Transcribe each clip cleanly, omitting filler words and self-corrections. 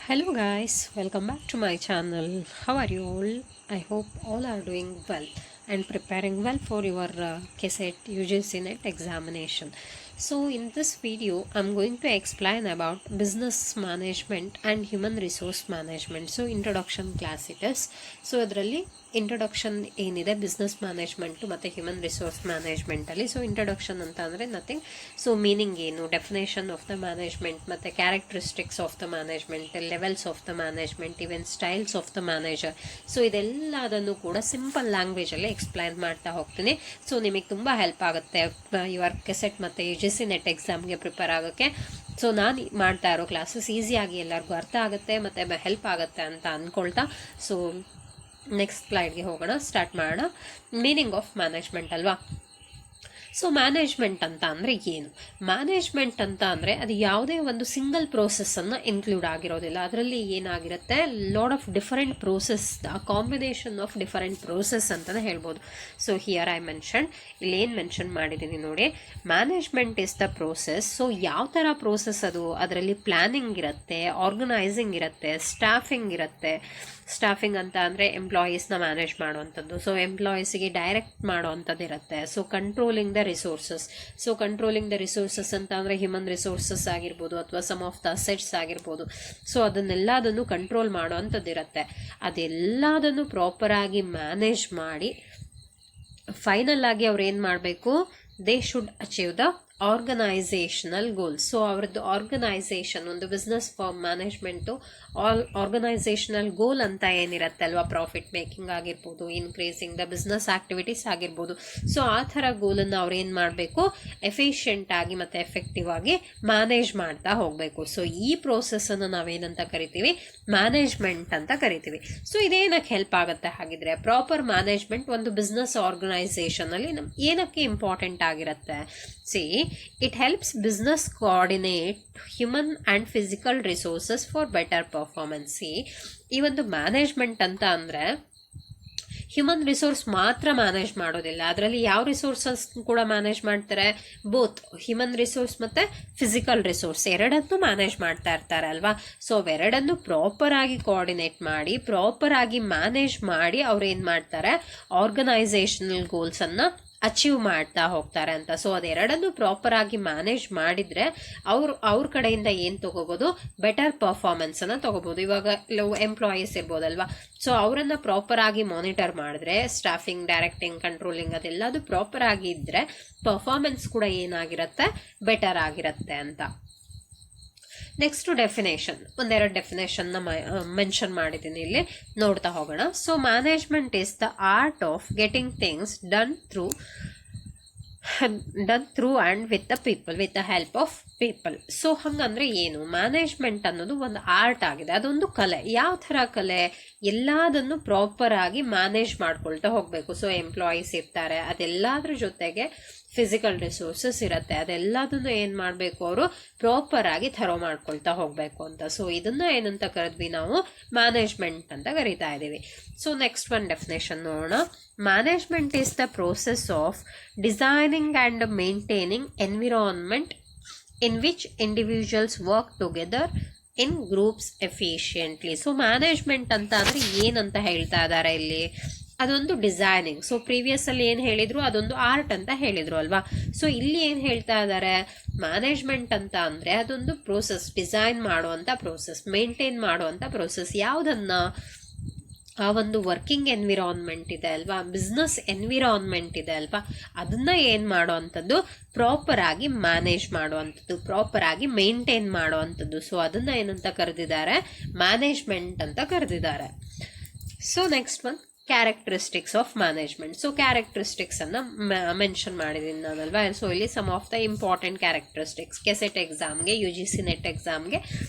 Hello guys, welcome back to my channel. How are you all? I hope all are doing well and preparing well for your KSET UGC NET examination. So in this video, I'm going to explain about business management and human resource management. So introduction class it is. So ಅದರಲ್ಲಿ introduction ಏನಿದೆ business management ಮತ್ತು human resource ಮ್ಯಾನೇಜ್ಮೆಂಟಲ್ಲಿ. So introduction ಅಂತ ಅಂದರೆ nothing. So meaning ಏನು, definition of the management ಮತ್ತು characteristics of the management, levels of the management, even styles of the manager. So ಇದೆಲ್ಲದನ್ನು ಕೂಡ ಸಿಂಪಲ್ ಲ್ಯಾಂಗ್ವೇಜಲ್ಲಿ ಎಕ್ಸ್ಪ್ಲೈನ್ ಮಾಡ್ತಾ ಹೋಗ್ತೀನಿ. ಸೊ ನಿಮಗೆ ತುಂಬ ಹೆಲ್ಪ್ ಆಗುತ್ತೆ ಯುವರ್ ಕೆಸೆಟ್ ಮತ್ತು UGC NET ಎಕ್ಸಾಮ್ಗೆ ಪ್ರಿಪೇರ್ ಆಗೋಕ್ಕೆ. ಸೊ ನಾನು ಮಾಡ್ತಾ ಇರೋ ಕ್ಲಾಸಸ್ ಈಸಿಯಾಗಿ ಎಲ್ಲರಿಗೂ ಅರ್ಥ ಆಗುತ್ತೆ ಮತ್ತು ಹೆಲ್ಪ್ ಆಗುತ್ತೆ ಅಂತ ಅಂದ್ಕೊಳ್ತಾ, ಸೊ ನೆಕ್ಸ್ಟ್ ಸ್ಲೈಡ್ಗೆ ಹೋಗೋಣ, ಸ್ಟಾರ್ಟ್ ಮಾಡೋಣ. ಮೀನಿಂಗ್ ಆಫ್ ಮ್ಯಾನೇಜ್ಮೆಂಟ್ ಅಲ್ವಾ. ಸೊ ಮ್ಯಾನೇಜ್ಮೆಂಟ್ ಅಂತ ಅಂದರೆ ಏನು? ಮ್ಯಾನೇಜ್ಮೆಂಟ್ ಅಂತ ಅಂದರೆ ಅದು ಯಾವುದೇ ಒಂದು ಸಿಂಗಲ್ ಪ್ರೋಸೆಸ್ಸನ್ನು ಇನ್ಕ್ಲೂಡ್ ಆಗಿರೋದಿಲ್ಲ. ಅದರಲ್ಲಿ ಏನಾಗಿರುತ್ತೆ, lot of different process, combination of different process ಅಂತಲೇ ಹೇಳ್ಬೋದು. ಸೊ ಹಿಯರ್ ಐ ಮೆನ್ಷನ್, ಇಲ್ಲಿ ಏನು ಮೆನ್ಷನ್ ಮಾಡಿದ್ದೀನಿ ನೋಡಿ, management is the process. So ಯಾವ ಥರ ಪ್ರೋಸೆಸ್ ಅದು? ಅದರಲ್ಲಿ ಪ್ಲ್ಯಾನಿಂಗ್ ಇರುತ್ತೆ, ಆರ್ಗನೈಸಿಂಗ್ ಇರುತ್ತೆ, ಸ್ಟಾಫಿಂಗ್ ಇರುತ್ತೆ. ಸ್ಟಾಫಿಂಗ್ ಅಂತ ಅಂದರೆ ಎಂಪ್ಲಾಯೀಸ್ನ ಮ್ಯಾನೇಜ್ ಮಾಡುವಂಥದ್ದು. ಸೊ ಎಂಪ್ಲಾಯೀಸಿಗೆ ಡೈರೆಕ್ಟ್ ಮಾಡುವಂಥದ್ದು ಇರುತ್ತೆ. So controlling the resources. So controlling the resources ಅಂತ ಅಂದರೆ ಹ್ಯೂಮನ್ ರಿಸೋರ್ಸಸ್ ಆಗಿರ್ಬೋದು ಅಥವಾ ಸಮ್ ಆಫ್ ದ ಅಸೆಟ್ಸ್ ಆಗಿರ್ಬೋದು. ಸೊ ಅದನ್ನೆಲ್ಲದನ್ನು ಕಂಟ್ರೋಲ್ ಮಾಡುವಂಥದ್ದು ಇರುತ್ತೆ. ಅದೆಲ್ಲದನ್ನು ಪ್ರಾಪರಾಗಿ ಮ್ಯಾನೇಜ್ ಮಾಡಿ ಫೈನಲ್ ಆಗಿ ಅವ್ರು ಏನು ಮಾಡಬೇಕು, they should achieve the organisational goal. So ಅವ್ರದ್ದು ಆರ್ಗನೈಸೇಷನ್, ಒಂದು business firm management organisational goal ಅಂತ ಏನಿರುತ್ತೆ ಅಲ್ವಾ, ಪ್ರಾಫಿಟ್ ಮೇಕಿಂಗ್ ಆಗಿರ್ಬೋದು, ಇನ್ಕ್ರೀಸಿಂಗ್ ದ ಬಿಸ್ನೆಸ್ ಆಕ್ಟಿವಿಟೀಸ್ ಆಗಿರ್ಬೋದು. ಸೊ ಆ ಥರ ಗೋಲನ್ನು ಅವ್ರು ಏನು ಮಾಡಬೇಕು, ಎಫಿಷಿಯೆಂಟ್ ಆಗಿ ಮತ್ತು ಎಫೆಕ್ಟಿವ್ ಆಗಿ ಮ್ಯಾನೇಜ್ ಮಾಡ್ತಾ ಹೋಗಬೇಕು. ಸೊ ಈ ಪ್ರೋಸೆಸ್ಸನ್ನು ನಾವೇನಂತ ಕರಿತೀವಿ, ಮ್ಯಾನೇಜ್ಮೆಂಟ್ ಅಂತ ಕರಿತೀವಿ. ಸೊ ಇದೇನಕ್ಕೆ ಹೆಲ್ಪ್ ಆಗುತ್ತೆ ಹಾಗಿದ್ರೆ? ಪ್ರಾಪರ್ ಮ್ಯಾನೇಜ್ಮೆಂಟ್ ಒಂದು ಬಿಸ್ನೆಸ್ ಆರ್ಗನೈಸೇಷನಲ್ಲಿ ಏನಕ್ಕೆ ಇಂಪಾರ್ಟೆಂಟ್ ಆಗಿರುತ್ತೆ? C, it helps business coordinate human and physical resources for better performance. ಈ ಒಂದು ಮ್ಯಾನೇಜ್ಮೆಂಟ್ ಅಂತ ಅಂದರೆ ಹ್ಯೂಮನ್ ರಿಸೋರ್ಸ್ ಮಾತ್ರ ಮ್ಯಾನೇಜ್ ಮಾಡೋದಿಲ್ಲ. ಅದರಲ್ಲಿ ಯಾವ ರಿಸೋರ್ಸಸ್ ಕೂಡ ಮ್ಯಾನೇಜ್ ಮಾಡ್ತಾರೆ, ಬೋತ್ ಹ್ಯೂಮನ್ ರಿಸೋರ್ಸ್ ಮತ್ತು ಫಿಸಿಕಲ್ ರಿಸೋರ್ಸ್ ಎರಡನ್ನೂ ಮ್ಯಾನೇಜ್ ಮಾಡ್ತಾ ಇರ್ತಾರೆ ಅಲ್ವಾ. ಸೊ ಅವೆರಡನ್ನು ಪ್ರಾಪರ್ ಆಗಿ ಕೋಆರ್ಡಿನೇಟ್ ಮಾಡಿ, ಪ್ರಾಪರ್ ಆಗಿ ಮ್ಯಾನೇಜ್ ಮಾಡಿ ಅವ್ರು ಏನು ಮಾಡ್ತಾರೆ, ಆರ್ಗನೈಸೇಷನಲ್ ಗೋಲ್ಸನ್ನು ಅಚೀವ್ ಮಾಡ್ತಾ ಹೋಗ್ತಾರೆ ಅಂತ. ಸೊ ಅದೆರಡನ್ನು ಪ್ರಾಪರ್ ಆಗಿ ಮ್ಯಾನೇಜ್ ಮಾಡಿದರೆ ಅವ್ರ ಕಡೆಯಿಂದ ಏನು ತಗೋಬೋದು, ಬೆಟರ್ ಪರ್ಫಾರ್ಮೆನ್ಸನ್ನು ತಗೋಬೋದು. ಇವಾಗ ಎಂಪ್ಲಾಯೀಸ್ ಇರ್ಬೋದಲ್ವಾ, ಸೊ ಅವರನ್ನು ಪ್ರಾಪರ್ ಆಗಿ ಮಾನಿಟರ್ ಮಾಡಿದ್ರೆ, ಸ್ಟಾಫಿಂಗ್, ಡೈರೆಕ್ಟಿಂಗ್, ಕಂಟ್ರೋಲಿಂಗ್ ಅದೆಲ್ಲದು ಪ್ರಾಪರ್ ಆಗಿ ಇದ್ದರೆ ಪರ್ಫಾರ್ಮೆನ್ಸ್ ಕೂಡ ಏನಾಗಿರುತ್ತೆ, ಬೆಟರ್ ಆಗಿರುತ್ತೆ ಅಂತ. ನೆಕ್ಸ್ಟ್ ಡೆಫಿನೇಷನ್, ಒಂದೆರಡು ಡೆಫಿನೇಷನ್ನ ಮೆನ್ಷನ್ ಮಾಡಿದ್ದೀನಿ, ಇಲ್ಲಿ ನೋಡ್ತಾ ಹೋಗೋಣ. So management is the art of getting things done through and with the people, with the help of people. So ಹಂಗಂದ್ರೆ ಏನು? ಮ್ಯಾನೇಜ್ಮೆಂಟ್ ಅನ್ನೋದು ಒಂದು ಆರ್ಟ್ ಆಗಿದೆ, ಅದೊಂದು ಕಲೆ. ಯಾವ ಥರ ಕಲೆ? ಎಲ್ಲದನ್ನು ಪ್ರಾಪರ್ ಆಗಿ ಮ್ಯಾನೇಜ್ ಮಾಡ್ಕೊಳ್ತಾ ಹೋಗಬೇಕು. ಸೊ ಎಂಪ್ಲಾಯೀಸ್ ಇರ್ತಾರೆ, ಅದೆಲ್ಲದ್ರ ಜೊತೆಗೆ ಫಿಸಿಕಲ್ ರಿಸೋರ್ಸಸ್ ಇರುತ್ತೆ, ಅದೆಲ್ಲದನ್ನು ಏನು ಮಾಡಬೇಕು, ಅವರು ಪ್ರಾಪರ್ ಆಗಿ ಥರೋ ಮಾಡ್ಕೊಳ್ತಾ ಹೋಗಬೇಕು ಅಂತ. ಸೊ ಇದನ್ನ ಏನಂತ ಕರೆದ್ವಿ ನಾವು, ಮ್ಯಾನೇಜ್ಮೆಂಟ್ ಅಂತ ಕರಿತಾ ಇದ್ದೀವಿ. ಸೊ ನೆಕ್ಸ್ಟ್ ಒನ್ ಡೆಫಿನೇಷನ್ ನೋಡೋಣ. Management is the process of designing and maintaining environment in which individuals work together in groups efficiently. So management ಅಂತ ಅಂದರೆ ಏನಂತ ಹೇಳ್ತಾ ಇದ್ದಾರೆ ಇಲ್ಲಿ? ಅದೊಂದು ಡಿಸೈನಿಂಗ್. ಸೊ ಪ್ರೀವಿಯಸ್ ಅಲ್ಲಿ ಏನು ಹೇಳಿದ್ರು, ಅದೊಂದು ಆರ್ಟ್ ಅಂತ ಹೇಳಿದ್ರು ಅಲ್ವಾ. ಸೊ ಇಲ್ಲಿ ಏನು ಹೇಳ್ತಾ ಇದ್ದಾರೆ, ಮ್ಯಾನೇಜ್ಮೆಂಟ್ ಅಂತ ಅಂದರೆ ಅದೊಂದು ಪ್ರೋಸೆಸ್, ಡಿಸೈನ್ ಮಾಡುವಂಥ ಪ್ರೋಸೆಸ್, ಮೇಂಟೈನ್ ಮಾಡುವಂಥ ಪ್ರೋಸೆಸ್. ಯಾವುದನ್ನ? ಆ ಒಂದು ವರ್ಕಿಂಗ್ ಎನ್ವಿರಾನ್ಮೆಂಟ್ ಇದೆ ಅಲ್ವಾ, ಬಿಸ್ನೆಸ್ ಎನ್ವಿರಾನ್ಮೆಂಟ್ ಇದೆ ಅಲ್ವಾ, ಅದನ್ನ ಏನು ಮಾಡುವಂಥದ್ದು, ಪ್ರಾಪರ್ ಆಗಿ ಮ್ಯಾನೇಜ್ ಮಾಡುವಂಥದ್ದು, ಪ್ರಾಪರ್ ಆಗಿ ಮೇಂಟೈನ್ ಮಾಡುವಂಥದ್ದು. ಸೊ ಅದನ್ನ ಏನಂತ ಕರೆದಿದ್ದಾರೆ, ಮ್ಯಾನೇಜ್ಮೆಂಟ್ ಅಂತ ಕರೆದಿದ್ದಾರೆ. So next one, characteristics of management. So characteristics ಅನ್ನ ಮೆನ್ಷನ್ ಮಾಡಿದ್ದೀನಿ ನಾನಲ್ವಾ. ಸೊ ಇಲ್ಲಿ some of the important characteristics, KSET ಎಕ್ಸಾಮ್ಗೆ, UGC NET ಎಕ್ಸಾಮ್ಗೆ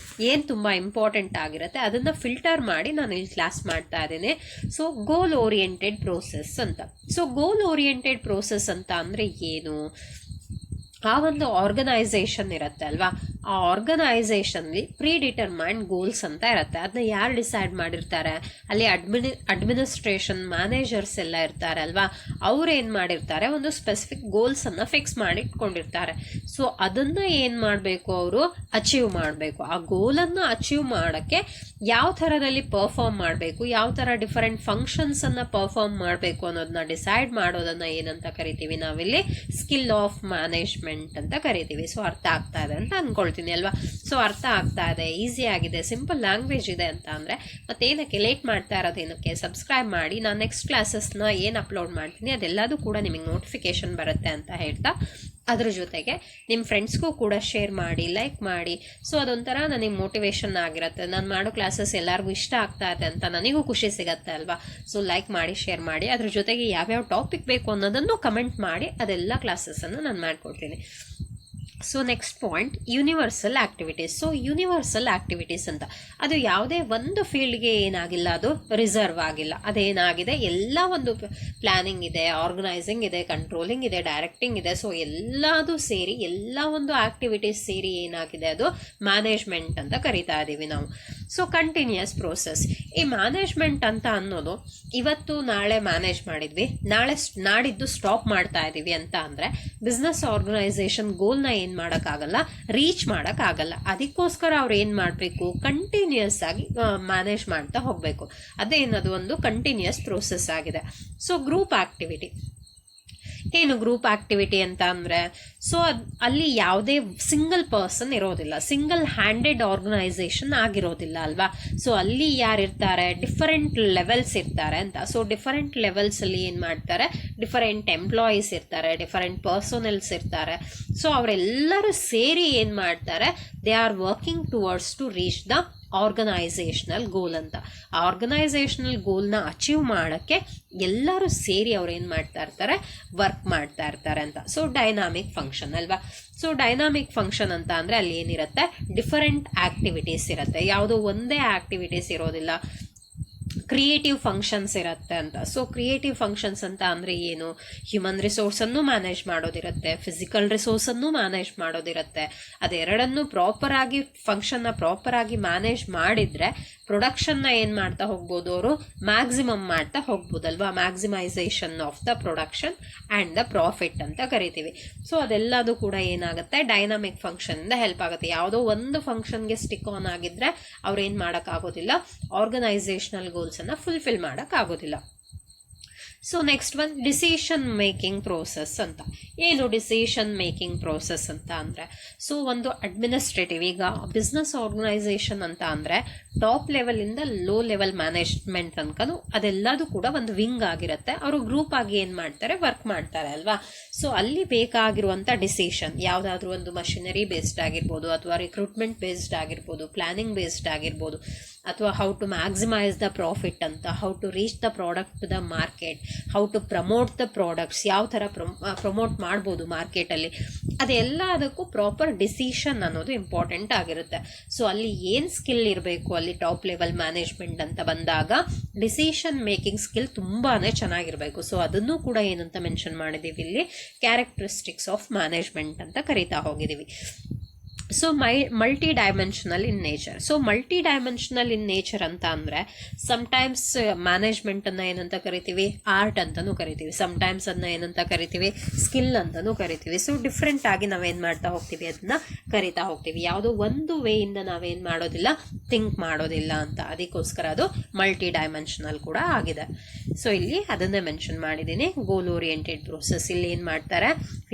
ಏನು ತುಂಬ ಇಂಪಾರ್ಟೆಂಟ್ ಆಗಿರುತ್ತೆ ಅದನ್ನು ಫಿಲ್ಟರ್ ಮಾಡಿ ನಾನು ಇಲ್ಲಿ ಕ್ಲಾಸ್ ಮಾಡ್ತಾ ಇದ್ದೀನಿ. ಸೊ ಗೋಲ್ ಓರಿಯೆಂಟೆಡ್ ಪ್ರೋಸೆಸ್ ಅಂತ. ಸೊ ಗೋಲ್ ಓರಿಯೆಂಟೆಡ್ ಪ್ರೋಸೆಸ್ ಅಂತ ಅಂದರೆ ಏನು? ಆ ಒಂದು ಆರ್ಗನೈಸೇಷನ್ ಇರುತ್ತೆ ಅಲ್ವಾ, ಆ ಆರ್ಗನೈಸೇಷನ್ಲಿ ಪ್ರೀ ಡಿಟರ್ಮೈನ್ಡ್ ಗೋಲ್ಸ್ ಅಂತ ಇರುತ್ತೆ. ಅದನ್ನ ಯಾರು ಡಿಸೈಡ್ ಮಾಡಿರ್ತಾರೆ, ಅಲ್ಲಿ ಅಡ್ಮಿನಿಸ್ಟ್ರೇಷನ್ ಮ್ಯಾನೇಜರ್ಸ್ ಎಲ್ಲ ಇರ್ತಾರೆ ಅಲ್ವಾ, ಅವ್ರು ಏನು ಮಾಡಿರ್ತಾರೆ, ಒಂದು ಸ್ಪೆಸಿಫಿಕ್ ಗೋಲ್ಸ್ ಅನ್ನ ಫಿಕ್ಸ್ ಮಾಡಿ ಇಟ್ಕೊಂಡಿರ್ತಾರೆ. ಸೊ ಅದನ್ನ ಏನು ಮಾಡಬೇಕು, ಅವರು ಅಚೀವ್ ಮಾಡಬೇಕು. ಆ ಗೋಲನ್ನು ಅಚೀವ್ ಮಾಡೋಕ್ಕೆ ಯಾವ ಥರದಲ್ಲಿ ಪರ್ಫಾರ್ಮ್ ಮಾಡಬೇಕು, ಯಾವ ಥರ ಡಿಫರೆಂಟ್ ಫಂಕ್ಷನ್ಸ್ ಅನ್ನ ಪರ್ಫಾರ್ಮ್ ಮಾಡಬೇಕು ಅನ್ನೋದನ್ನ ಡಿಸೈಡ್ ಮಾಡೋದನ್ನ ಏನಂತ ಕರಿತೀವಿ ನಾವಿಲ್ಲಿ, ಸ್ಕಿಲ್ ಆಫ್ ಮ್ಯಾನೇಜ್ಮೆಂಟ್ ಅಂತ ಕರಿತೀವಿ. ಸೊ ಅರ್ಥ ಆಗ್ತಾ ಇದೆ ಅಂತ ಅನ್ಕೊಳ್ತೀನಿ ಅಲ್ವಾ. ಸೊ ಅರ್ಥ ಆಗ್ತಾ ಇದೆ, ಈಸಿ ಆಗಿದೆ, ಸಿಂಪಲ್ ಲ್ಯಾಂಗ್ವೇಜ್ ಇದೆ ಅಂತ ಅಂದರೆ ಮತ್ತೇನಕ್ಕೆ ಲೇಟ್ ಮಾಡ್ತಾ ಇರೋದೇನಕ್ಕೆ, ಸಬ್ಸ್ಕ್ರೈಬ್ ಮಾಡಿ. ನಾನು ನೆಕ್ಸ್ಟ್ ಕ್ಲಾಸಸ್ನ ಏನು ಅಪ್ಲೋಡ್ ಮಾಡ್ತೀನಿ ಅದೆಲ್ಲದೂ ಕೂಡ ನಿಮಗೆ ನೋಟಿಫಿಕೇಶನ್ ಬರುತ್ತೆ ಅಂತ ಹೇಳ್ತಾ, ಅದ್ರ ಜೊತೆಗೆ ನಿಮ್ಮ ಫ್ರೆಂಡ್ಸ್ಗೂ ಕೂಡ ಶೇರ್ ಮಾಡಿ, ಲೈಕ್ ಮಾಡಿ. ಸೊ ಅದೊಂಥರ ನನಗೆ ಮೋಟಿವೇಶನ್ ಆಗಿರುತ್ತೆ. ನಾನು ಮಾಡೋ ಕ್ಲಾಸಸ್ ಎಲ್ಲರಿಗೂ ಇಷ್ಟ ಆಗ್ತಾ ಇದೆ ಅಂತ ನನಗೂ ಖುಷಿ ಸಿಗತ್ತೆ ಅಲ್ವಾ. ಸೊ ಲೈಕ್ ಮಾಡಿ, ಶೇರ್ ಮಾಡಿ. ಅದ್ರ ಜೊತೆಗೆ ಯಾವ್ಯಾವ ಟಾಪಿಕ್ ಬೇಕು ಅನ್ನೋದನ್ನು ಕಮೆಂಟ್ ಮಾಡಿ, ಅದೆಲ್ಲ ಕ್ಲಾಸಸ್ಸನ್ನು ನಾನು ಮಾಡಿಕೊಡ್ತೀನಿ. So next point, universal activities. So universal activities ಅಂತ ಅದು ಯಾವುದೇ ಒಂದು ಫೀಲ್ಡ್ಗೆ ಏನಾಗಿಲ್ಲ, ಅದು ರಿಸರ್ವ್ ಆಗಿಲ್ಲ. ಅದೇನಾಗಿದೆ, ಎಲ್ಲ ಒಂದು ಪ್ಲಾನಿಂಗ್ ಇದೆ, ಆರ್ಗನೈಸಿಂಗ್ ಇದೆ, ಕಂಟ್ರೋಲಿಂಗ್ ಇದೆ, ಡೈರೆಕ್ಟಿಂಗ್ ಇದೆ. ಸೊ ಎಲ್ಲದು ಸೇರಿ, ಎಲ್ಲ ಒಂದು ಆಕ್ಟಿವಿಟೀಸ್ ಸೇರಿ ಏನಾಗಿದೆ, ಅದು ಮ್ಯಾನೇಜ್ಮೆಂಟ್ ಅಂತ ಕರಿತಾ ಇದ್ದೀವಿ ನಾವು. So continuous process. ಈ ಮ್ಯಾನೇಜ್ಮೆಂಟ್ ಅಂತ ಅನ್ನೋದು ಇವತ್ತು ನಾಳೆ ಮ್ಯಾನೇಜ್ ಮಾಡಿದ್ವಿ, ನಾಡಿದ್ದು ಸ್ಟಾಪ್ ಮಾಡ್ತಾ ಇದ್ದೀವಿ ಅಂತ ಅಂದರೆ ಬಿಸ್ನೆಸ್ ಆರ್ಗನೈಸೇಷನ್ ಗೋಲ್ನ ಏನು ಮಾಡೋಕ್ಕಾಗಲ್ಲ, ರೀಚ್ ಮಾಡೋಕ್ಕಾಗಲ್ಲ. ಅದಕ್ಕೋಸ್ಕರ ಅವ್ರು ಏನು ಮಾಡಬೇಕು, ಕಂಟಿನ್ಯೂಸ್ ಆಗಿ ಮ್ಯಾನೇಜ್ ಮಾಡ್ತಾ ಹೋಗಬೇಕು. ಅದೇನದು ಒಂದು ಕಂಟಿನ್ಯೂಸ್ ಪ್ರೋಸೆಸ್ ಆಗಿದೆ. ಸೊ ಗ್ರೂಪ್ ಆಕ್ಟಿವಿಟಿ ಏನು, ಗ್ರೂಪ್ ಆಕ್ಟಿವಿಟಿ ಅಂತ ಅಂದರೆ, ಸೊ ಅಲ್ಲಿ ಯಾವುದೇ ಸಿಂಗಲ್ ಪರ್ಸನ್ ಇರೋದಿಲ್ಲ, ಸಿಂಗಲ್ ಹ್ಯಾಂಡೆಡ್ ಆರ್ಗನೈಸೇಷನ್ ಆಗಿರೋದಿಲ್ಲ ಅಲ್ವಾ. ಸೊ ಅಲ್ಲಿ ಯಾರಿರ್ತಾರೆ, ಡಿಫರೆಂಟ್ ಲೆವೆಲ್ಸ್ ಇರ್ತಾರೆ ಅಂತ. ಸೊ ಡಿಫರೆಂಟ್ ಲೆವೆಲ್ಸ್ ಅಲ್ಲಿ ಏನು ಮಾಡ್ತಾರೆ, ಡಿಫರೆಂಟ್ ಎಂಪ್ಲಾಯೀಸ್ ಇರ್ತಾರೆ, ಡಿಫರೆಂಟ್ ಪರ್ಸನಲ್ಸ್ ಇರ್ತಾರೆ. ಸೊ ಅವರೆಲ್ಲರೂ ಸೇರಿ ಏನು ಮಾಡ್ತಾರೆ, they are working towards to reach the organisational goal ಅಂತ. ಆರ್ಗನೈಸೇಷನಲ್ ಗೋಲ್ನ ಅಚೀವ್ ಮಾಡೋಕ್ಕೆ ಎಲ್ಲರೂ ಸೇರಿ ಅವ್ರು ಏನು ಮಾಡ್ತಾ ಇರ್ತಾರೆ, ವರ್ಕ್ ಮಾಡ್ತಾ ಇರ್ತಾರೆ ಅಂತ. ಸೊ ಡೈನಾಮಿಕ್ ಫಂಕ್ಷನ್ ಅಲ್ವಾ. ಸೊ ಡೈನಾಮಿಕ್ ಫಂಕ್ಷನ್ ಅಂತ ಅಂದರೆ ಅಲ್ಲಿ ಏನಿರುತ್ತೆ, ಡಿಫರೆಂಟ್ ಆಕ್ಟಿವಿಟೀಸ್ ಇರುತ್ತೆ, ಯಾವುದೋ ಒಂದೇ ಆಕ್ಟಿವಿಟೀಸ್ ಇರೋದಿಲ್ಲ. ಕ್ರಿಯೇಟಿವ್ ಫಂಕ್ಷನ್ಸ್ ಇರುತ್ತೆ ಅಂತ. ಸೊ ಕ್ರಿಯೇಟಿವ್ ಫಂಕ್ಷನ್ಸ್ ಅಂತ ಅಂದರೆ ಏನು, ಹ್ಯೂಮನ್ ರಿಸೋರ್ಸನ್ನು ಮ್ಯಾನೇಜ್ ಮಾಡೋದಿರುತ್ತೆ, ಫಿಸಿಕಲ್ ರಿಸೋರ್ಸನ್ನು ಮ್ಯಾನೇಜ್ ಮಾಡೋದಿರುತ್ತೆ. ಅದೆರಡನ್ನು ಪ್ರಾಪರಾಗಿ ಫಂಕ್ಷನ್ನ ಪ್ರಾಪರಾಗಿ ಮ್ಯಾನೇಜ್ ಮಾಡಿದರೆ ಪ್ರೊಡಕ್ಷನ್ನ ಏನು ಮಾಡ್ತಾ ಹೋಗ್ಬೋದು, ಅವರು ಮ್ಯಾಕ್ಸಿಮಮ್ ಮಾಡ್ತಾ ಹೋಗ್ಬೋದಲ್ವಾ. Maximisation of the production and the profit ಅಂತ ಕರಿತೀವಿ. ಸೊ ಅದೆಲ್ಲದು ಕೂಡ ಏನಾಗುತ್ತೆ, ಡೈನಾಮಿಕ್ ಫಂಕ್ಷನಿಂದ ಹೆಲ್ಪ್ ಆಗುತ್ತೆ. ಯಾವುದೋ ಒಂದು ಫಂಕ್ಷನ್ಗೆ ಸ್ಟಿಕ್ ಆನ್ ಆಗಿದ್ರೆ ಅವ್ರು ಏನು ಮಾಡೋಕ್ಕಾಗೋದಿಲ್ಲ, ಆರ್ಗನೈಸೇಷನಲ್ ಗೋಲ್ಸನ್ನು ಫುಲ್ಫಿಲ್ ಮಾಡೋಕ್ಕಾಗೋದಿಲ್ಲ. So next one, decision making process ಅಂತ. ಏನು ಡಿಸಿಷನ್ ಮೇಕಿಂಗ್ ಪ್ರೋಸೆಸ್ ಅಂತ ಅಂದರೆ, ಸೊ ಒಂದು ಅಡ್ಮಿನಿಸ್ಟ್ರೇಟಿವ್, ಈಗ ಬಿಸ್ನೆಸ್ ಆರ್ಗನೈಸೇಷನ್ ಅಂತ ಅಂದರೆ ಟಾಪ್ ಲೆವೆಲಿಂದ ಲೋ ಲೆವೆಲ್ ಮ್ಯಾನೇಜ್ಮೆಂಟ್ ತನಕನೂ ಅದೆಲ್ಲದೂ ಕೂಡ ಒಂದು ವಿಂಗ್ ಆಗಿರುತ್ತೆ. ಅವರು ಗ್ರೂಪ್ ಆಗಿ ಏನು ಮಾಡ್ತಾರೆ, ವರ್ಕ್ ಮಾಡ್ತಾರೆ ಅಲ್ವಾ. ಸೊ ಅಲ್ಲಿ ಬೇಕಾಗಿರುವಂಥ ಡಿಸಿಷನ್ ಯಾವುದಾದ್ರೂ ಒಂದು ಮಷಿನರಿ ಬೇಸ್ಡ್ ಆಗಿರ್ಬೋದು, ಅಥವಾ ರಿಕ್ರೂಟ್ಮೆಂಟ್ ಬೇಸ್ಡ್ ಆಗಿರ್ಬೋದು, ಪ್ಲಾನಿಂಗ್ ಬೇಸ್ಡ್ ಆಗಿರ್ಬೋದು, ಅಥವಾ how to maximise the profit ಅಂತ, how to reach the product to the market, how to promote the products, ಯಾವ ಥರ ಪ್ರಮೋಟ್ ಮಾಡ್ಬೋದು ಮಾರ್ಕೆಟಲ್ಲಿ, ಅದೆಲ್ಲ ಅದಕ್ಕೂ ಪ್ರಾಪರ್ ಡಿಸಿಷನ್ ಅನ್ನೋದು ಇಂಪಾರ್ಟೆಂಟ್ ಆಗಿರುತ್ತೆ. ಸೊ ಅಲ್ಲಿ ಏನು ಸ್ಕಿಲ್ ಇರಬೇಕು, ಅಲ್ಲಿ ಟಾಪ್ ಲೆವೆಲ್ ಮ್ಯಾನೇಜ್ಮೆಂಟ್ ಅಂತ ಬಂದಾಗ ಡಿಸಿಷನ್ ಮೇಕಿಂಗ್ ಸ್ಕಿಲ್ ತುಂಬಾ ಚೆನ್ನಾಗಿರಬೇಕು. ಸೊ ಅದನ್ನು ಕೂಡ ಏನಂತ ಮೆನ್ಷನ್ ಮಾಡಿದ್ದೀವಿ ಇಲ್ಲಿ, ಕ್ಯಾರೆಕ್ಟರಿಸ್ಟಿಕ್ಸ್ ಆಫ್ ಮ್ಯಾನೇಜ್ಮೆಂಟ್ ಅಂತ ಕರಿತಾ ಹೋಗಿದ್ದೀವಿ. So multi dimensional in nature. So multi dimensional in nature ಅಂತ ಅಂದರೆ ಸಮ್ಟೈಮ್ಸ್ ಮ್ಯಾನೇಜ್ಮೆಂಟನ್ನು ಏನಂತ ಕರಿತೀವಿ, ಆರ್ಟ್ ಅಂತಲೂ ಕರಿತೀವಿ, ಸಮ್ಟೈಮ್ಸ್ ಅದನ್ನ ಏನಂತ ಕರಿತೀವಿ, ಸ್ಕಿಲ್ ಅಂತಲೂ ಕರಿತೀವಿ. ಸೊ ಡಿಫ್ರೆಂಟ್ ಆಗಿ ನಾವೇನು ಮಾಡ್ತಾ ಹೋಗ್ತೀವಿ, ಅದನ್ನ ಕರಿತಾ ಹೋಗ್ತೀವಿ. ಯಾವುದೋ ಒಂದು ವೇಯಿಂದ ನಾವೇನು ಮಾಡೋದಿಲ್ಲ, ಥಿಂಕ್ ಮಾಡೋದಿಲ್ಲ ಅಂತ. ಅದಕ್ಕೋಸ್ಕರ ಅದು ಮಲ್ಟಿ ಡೈಮೆನ್ಷನಲ್ ಕೂಡ ಆಗಿದೆ. ಸೊ ಇಲ್ಲಿ ಅದನ್ನೇ ಮೆನ್ಷನ್ ಮಾಡಿದ್ದೀನಿ, ಗೋಲ್ ಓರಿಯೆಂಟೆಡ್ ಪ್ರೋಸೆಸ್. ಇಲ್ಲಿ ಏನು ಮಾಡ್ತಾರೆ,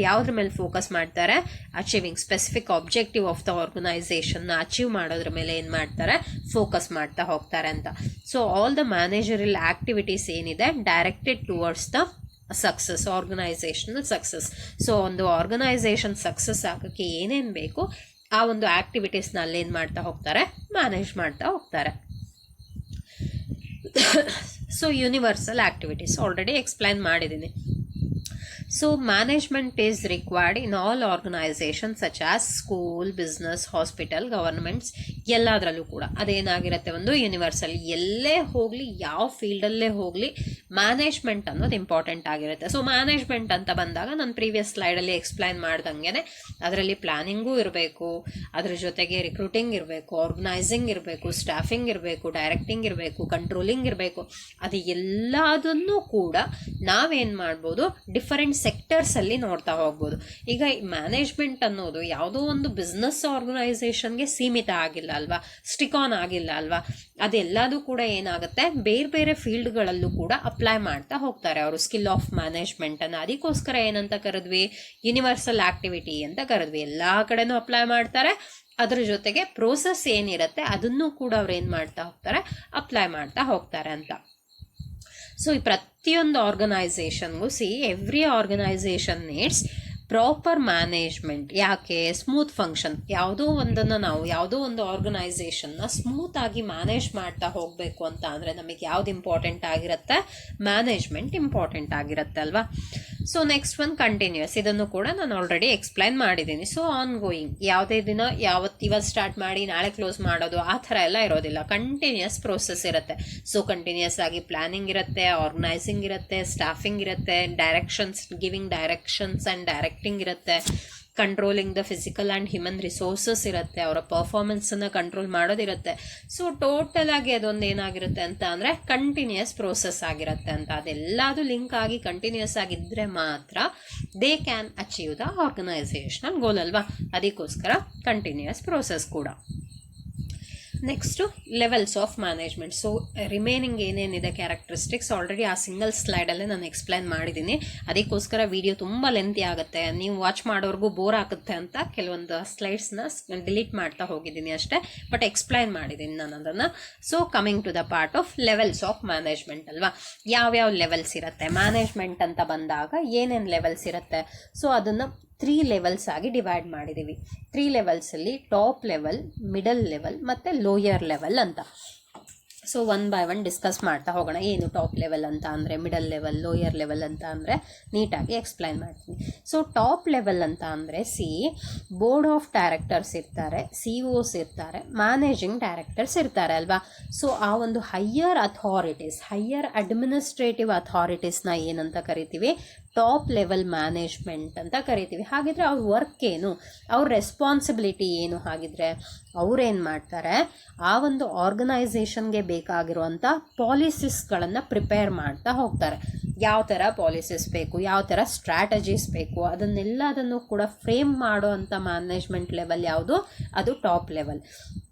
ಯಾವುದ್ರ ಮೇಲೆ ಫೋಕಸ್ ಮಾಡ್ತಾರೆ, achieving specific objective of the organisation achieve ಮಾಡೋದ್ರ ಮೇಲೆ ಏನು ಮಾಡ್ತಾರೆ, ಫೋಕಸ್ ಮಾಡ್ತಾ ಹೋಗ್ತಾರೆ ಅಂತ. So all the managerial activities ಏನಿದೆ directed towards the success, organisational success. So ಒಂದು ಆರ್ಗನೈಸೇಷನ್ ಸಕ್ಸಸ್ ಆಗೋಕ್ಕೆ ಏನೇನು ಬೇಕು ಆ ಒಂದು ಆಕ್ಟಿವಿಟೀಸ್ನ ಅಲ್ಲೇನು ಮಾಡ್ತಾ ಹೋಗ್ತಾರೆ, ಮ್ಯಾನೇಜ್ ಮಾಡ್ತಾ ಹೋಗ್ತಾರೆ. So universal activities already explain ಮಾಡಿದ್ದೀನಿ. So management is required in all organisation such as school, business, hospital, governments, ಎಲ್ಲದರಲ್ಲೂ ಕೂಡ ಅದೇನಾಗಿರುತ್ತೆ, ಒಂದು ಯೂನಿವರ್ಸಲ್. ಎಲ್ಲೇ ಹೋಗಲಿ, ಯಾವ ಫೀಲ್ಡಲ್ಲೇ ಹೋಗಲಿ, ಮ್ಯಾನೇಜ್ಮೆಂಟ್ ಅನ್ನೋದು ಇಂಪಾರ್ಟೆಂಟ್ ಆಗಿರುತ್ತೆ. ಸೊ ಮ್ಯಾನೇಜ್ಮೆಂಟ್ ಅಂತ ಬಂದಾಗ ನಾನು ಪ್ರೀವಿಯಸ್ ಸ್ಲೈಡಲ್ಲಿ ಎಕ್ಸ್ಪ್ಲೈನ್ ಮಾಡ್ದಂಗೆ ಅದರಲ್ಲಿ ಪ್ಲಾನಿಂಗೂ ಇರಬೇಕು, ಅದ್ರ ಜೊತೆಗೆ ರಿಕ್ರೂಟಿಂಗ್ ಇರಬೇಕು, ಆರ್ಗನೈಸಿಂಗ್ ಇರಬೇಕು, ಸ್ಟಾಫಿಂಗ್ ಇರಬೇಕು, ಡೈರೆಕ್ಟಿಂಗ್ ಇರಬೇಕು, ಕಂಟ್ರೋಲಿಂಗ್ ಇರಬೇಕು. ಅದು ಎಲ್ಲದನ್ನೂ ಕೂಡ ನಾವೇನು ಮಾಡ್ಬೋದು, ಡಿಫರೆಂಟ್ ಸೆಕ್ಟರ್ಸಲ್ಲಿ ನೋಡ್ತಾ ಹೋಗ್ಬೋದು. ಈಗ ಈ ಮ್ಯಾನೇಜ್ಮೆಂಟ್ ಅನ್ನೋದು ಯಾವುದೋ ಒಂದು ಬಿಸ್ನೆಸ್ ಆರ್ಗನೈಸೇಷನ್ಗೆ ಸೀಮಿತ ಆಗಿಲ್ಲ ಅಲ್ವಾ, ಸ್ಟಿಕ್ ಆನ್ ಆಗಿಲ್ಲ ಅಲ್ವಾ. ಅದೆಲ್ಲದೂ ಕೂಡ ಏನಾಗುತ್ತೆ, ಬೇರೆ ಬೇರೆ ಫೀಲ್ಡ್ಗಳಲ್ಲೂ ಕೂಡ ಅಪ್ಲೈ ಮಾಡ್ತಾ ಹೋಗ್ತಾರೆ ಅವರು ಸ್ಕಿಲ್ ಆಫ್ ಮ್ಯಾನೇಜ್ಮೆಂಟನ್ನು. ಅದಕ್ಕೋಸ್ಕರ ಏನಂತ ಕರೆದ್ವಿ, ಯೂನಿವರ್ಸಲ್ ಆಕ್ಟಿವಿಟಿ ಅಂತ ಕರೆದ್ವಿ. ಎಲ್ಲ ಕಡೆನೂ ಅಪ್ಲೈ ಮಾಡ್ತಾರೆ. ಅದ್ರ ಜೊತೆಗೆ ಪ್ರೋಸೆಸ್ ಏನಿರುತ್ತೆ ಅದನ್ನು ಕೂಡ ಅವ್ರು ಏನು ಮಾಡ್ತಾ ಹೋಗ್ತಾರೆ, ಅಪ್ಲೈ ಮಾಡ್ತಾ ಹೋಗ್ತಾರೆ ಅಂತ. ಸೊ ಈ ಪ್ರತಿಯೊಂದು ಆರ್ಗನೈಸೇಷನ್ಗೂ every organisation needs proper management. ಯಾಕೆ? Smooth function. ಯಾವುದೋ ಒಂದು ಆರ್ಗನೈಸೇಷನ್ನ ಸ್ಮೂತ್ ಆಗಿ ಮ್ಯಾನೇಜ್ ಮಾಡ್ತಾ ಹೋಗಬೇಕು ಅಂತ ಅಂದರೆ ನಮಗೆ ಯಾವ್ದು ಇಂಪಾರ್ಟೆಂಟ್ ಆಗಿರುತ್ತೆ, ಮ್ಯಾನೇಜ್ಮೆಂಟ್ ಇಂಪಾರ್ಟೆಂಟ್ ಆಗಿರುತ್ತೆ ಅಲ್ವಾ. So next one continuous. ಇದನ್ನು ಕೂಡ ನಾನು ಆಲ್ರೆಡಿ ಎಕ್ಸ್ಪ್ಲೈನ್ ಮಾಡಿದ್ದೀನಿ. ಸೊ ಆನ್ ಗೋಯಿಂಗ್, ಯಾವುದೇ ದಿನ ಇವತ್ತು ಸ್ಟಾರ್ಟ್ ಮಾಡಿ ನಾಳೆ ಕ್ಲೋಸ್ ಮಾಡೋದು ಆ ಥರ ಎಲ್ಲ ಇರೋದಿಲ್ಲ. ಕಂಟಿನ್ಯೂಸ್ ಪ್ರೋಸೆಸ್ ಇರುತ್ತೆ. ಸೊ ಕಂಟಿನ್ಯೂಸ್ ಆಗಿ ಪ್ಲಾನಿಂಗ್ ಇರುತ್ತೆ, ಆರ್ಗನೈಸಿಂಗ್ ಇರುತ್ತೆ, ಸ್ಟಾಫಿಂಗ್ ಇರುತ್ತೆ, ಗಿವಿಂಗ್ ಡೈರೆಕ್ಷನ್ಸ್ ಆ್ಯಂಡ್ ಡೈರೆಕ್ಟಿಂಗ್ ಇರುತ್ತೆ, controlling the physical and human resources ಇರುತ್ತೆ, ಅವರ ಪರ್ಫಾರ್ಮೆನ್ಸನ್ನು ಕಂಟ್ರೋಲ್ ಮಾಡೋದಿರುತ್ತೆ. ಸೊ ಟೋಟಲ್ ಆಗಿ ಅದೊಂದು ಏನಾಗಿರುತ್ತೆ ಅಂತ ಅಂದರೆ ಕಂಟಿನ್ಯೂಸ್ ಪ್ರೋಸೆಸ್ ಆಗಿರುತ್ತೆ ಅಂತ. ಅದೆಲ್ಲದು ಲಿಂಕ್ ಆಗಿ ಕಂಟಿನ್ಯೂಸ್ ಆಗಿದ್ದರೆ ಮಾತ್ರ they can achieve the organisational goal ಅಲ್ವಾ. ಅದಕ್ಕೋಸ್ಕರ ಕಂಟಿನ್ಯೂಸ್ ಪ್ರೋಸೆಸ್ ಕೂಡ. Next levels of management. So remaining ಏನೇನಿದೆ ಕ್ಯಾರೆಕ್ಟರಿಸ್ಟಿಕ್ಸ್ ಆಲ್ರೆಡಿ ಆ ಸಿಂಗಲ್ ಸ್ಲೈಡಲ್ಲೇ ನಾನು ಎಕ್ಸ್ಪ್ಲೈನ್ ಮಾಡಿದ್ದೀನಿ. ಅದಕ್ಕೋಸ್ಕರ ವಿಡಿಯೋ ತುಂಬ ಲೆಂತಿ ಆಗುತ್ತೆ, ನೀವು ವಾಚ್ ಮಾಡೋರ್ಗೂ ಬೋರ್ ಆಗುತ್ತೆ ಅಂತ ಕೆಲವೊಂದು ಸ್ಲೈಡ್ಸ್ನ ಡಿಲೀಟ್ ಮಾಡ್ತಾ ಹೋಗಿದ್ದೀನಿ ಅಷ್ಟೇ, ಬಟ್ ಎಕ್ಸ್ಪ್ಲೈನ್ ಮಾಡಿದ್ದೀನಿ ನಾನು ಅದನ್ನು. So coming to the part of levels of management ಅಲ್ವಾ. ಯಾವ್ಯಾವ ಲೆವೆಲ್ಸ್ ಇರುತ್ತೆ ಮ್ಯಾನೇಜ್ಮೆಂಟ್ ಅಂತ ಬಂದಾಗ, ಏನೇನು ಲೆವೆಲ್ಸ್ ಇರುತ್ತೆ. ಸೊ ಅದನ್ನು 3 ಲೆವೆಲ್ಸ್ ಆಗಿ ಡಿವೈಡ್ ಮಾಡಿದ್ದೀವಿ. 3 ಲೆವೆಲ್ಸಲ್ಲಿ ಟಾಪ್ ಲೆವೆಲ್, ಮಿಡಲ್ ಲೆವೆಲ್ ಮತ್ತು ಲೋಯರ್ ಲೆವೆಲ್ ಅಂತ. So one by one discuss ಮಾಡ್ತಾ ಹೋಗೋಣ. ಏನು ಟಾಪ್ ಲೆವೆಲ್ ಅಂತ ಅಂದರೆ, ಮಿಡಲ್ ಲೆವೆಲ್, ಲೋಯರ್ ಲೆವೆಲ್ ಅಂತ ಅಂದರೆ ನೀಟಾಗಿ ಎಕ್ಸ್ಪ್ಲೈನ್ ಮಾಡ್ತೀನಿ. ಸೊ ಟಾಪ್ ಲೆವೆಲ್ ಅಂತ ಅಂದರೆ ಬೋರ್ಡ್ ಆಫ್ ಡೈರೆಕ್ಟರ್ಸ್ ಇರ್ತಾರೆ, CEOs ಇರ್ತಾರೆ, ಮ್ಯಾನೇಜಿಂಗ್ ಡೈರೆಕ್ಟರ್ಸ್ ಇರ್ತಾರೆ ಅಲ್ವಾ. ಸೊ ಆ ಒಂದು ಹೈಯರ್ ಅಡ್ಮಿನಿಸ್ಟ್ರೇಟಿವ್ ಅಥಾರಿಟೀಸ್ನ ಏನಂತ ಕರಿತೀವಿ, ಟಾಪ್ ಲೆವೆಲ್ ಮ್ಯಾನೇಜ್ಮೆಂಟ್ ಅಂತ ಕರಿತೀವಿ. ಹಾಗಿದ್ರೆ ಅವ್ರ ವರ್ಕ್ ಏನು, ಅವ್ರ ರೆಸ್ಪಾನ್ಸಿಬಿಲಿಟಿ ಏನು? ಹಾಗಿದ್ರೆ ಅವ್ರೇನು ಮಾಡ್ತಾರೆ, ಆ ಒಂದು ಆರ್ಗನೈಸೇಷನ್ಗೆ ಬೇಕಾಗಿರುವಂಥ ಪಾಲಿಸೀಸ್ಗಳನ್ನು ಪ್ರಿಪೇರ್ ಮಾಡ್ತಾ ಹೋಗ್ತಾರೆ. ಯಾವ ಥರ ಪಾಲಿಸೀಸ್ ಬೇಕು, ಯಾವ ಥರ ಸ್ಟ್ರಾಟಜೀಸ್ ಬೇಕು, ಅದನ್ನೆಲ್ಲದನ್ನು ಕೂಡ ಫ್ರೇಮ್ ಮಾಡೋ ಅಂಥ ಮ್ಯಾನೇಜ್ಮೆಂಟ್ ಲೆವೆಲ್ ಯಾವುದು, ಅದು ಟಾಪ್ ಲೆವೆಲ್.